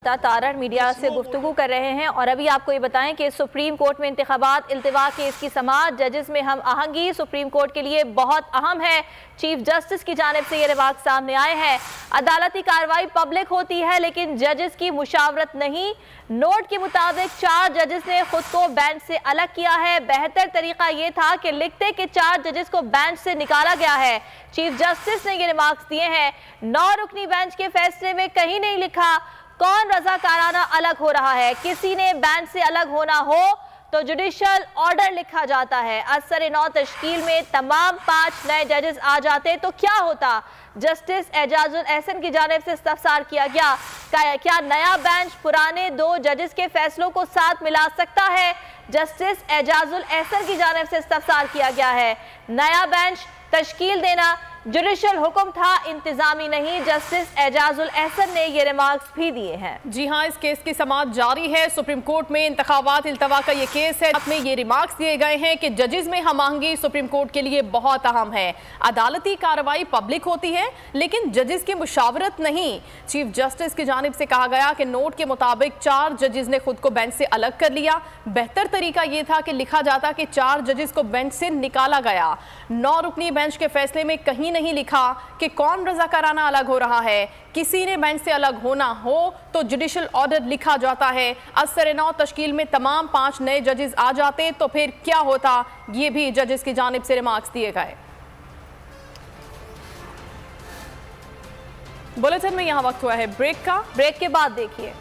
Aftab Tarar media से गुफ्तगू कर रहे हैं और अभी आपको ये बताएं कि सुप्रीम कोर्ट में इंतखाबात इल्तिवा केस की समाअत जजेस में हम आहंगी सुप्रीम कोर्ट के लिए बहुत अहम है। चीफ जस्टिस की जानिब से ये रिमार्क सामने आए हैं। अदालती कार्रवाई पब्लिक होती है लेकिन जजेस की मुशावरत नहीं। नोट के मुताबिक 4 जजेस ने खुद को बेंच से अलग किया है। बेहतर तरीका ये था कि लिखते कि 4 जजेस को बेंच से निकाला गया है। चीफ जस्टिस ने ये रिमार्क्स दिए हैं। 9 रुकनी बेंच के फैसले में कहीं नहीं लिखा कौन रजाकाराना अलग हो रहा है। किसी ने बेंच से अलग होना हो तो जुडिशियल ऑर्डर लिखा जाता है। असर नौ तश्कील में तमाम 5 नए जजेस आ जाते तो क्या होता। जस्टिस एजाजुल एहसन की जानिब से इस्तफसार किया गया क्या नया बेंच पुराने 2 जजेस के फैसलों को साथ मिला सकता है। जस्टिस एजाजुल एहसन की जानिब से इस्तफसार किया गया है। नया बेंच तश्कील देना जुडिशियल हुक्म था, इंतजामी नहीं। जस्टिस एजाजुल एहसन ने ये रिमार्क्स भी दिए हैं। जी हाँ, इस केस की समाअत जारी है। सुप्रीम कोर्ट में इंतखाबात इल्तवा का ये केस है। में ये रिमार्क्स दिए गए हैं कि जजेस में हमाहंगी सुप्रीम कोर्ट के लिए बहुत अहम है। अदालती कार्रवाई पब्लिक होती है लेकिन जजेस की मुशावरत नहीं। चीफ जस्टिस की जानिब से कहा गया कि नोट के मुताबिक 4 जजेस ने खुद को बेंच से अलग कर लिया। बेहतर तरीका यह था कि लिखा जाता कि 4 जजेस को बेंच से निकाला गया। 9 रुकनी बेंच के फैसले में कहीं नहीं लिखा कि कौन रजाकाराना अलग हो रहा है। किसी ने बेंच से अलग होना हो तो जुडिशियल ऑर्डर लिखा जाता है। असर नौ तश्कील में तमाम 5 नए जजेस आ जाते तो फिर क्या होता। ये भी जजेस की जानिब से रिमार्क्स दिए गए। बुलेटिन में यहां वक्त हुआ है ब्रेक का। ब्रेक के बाद देखिए।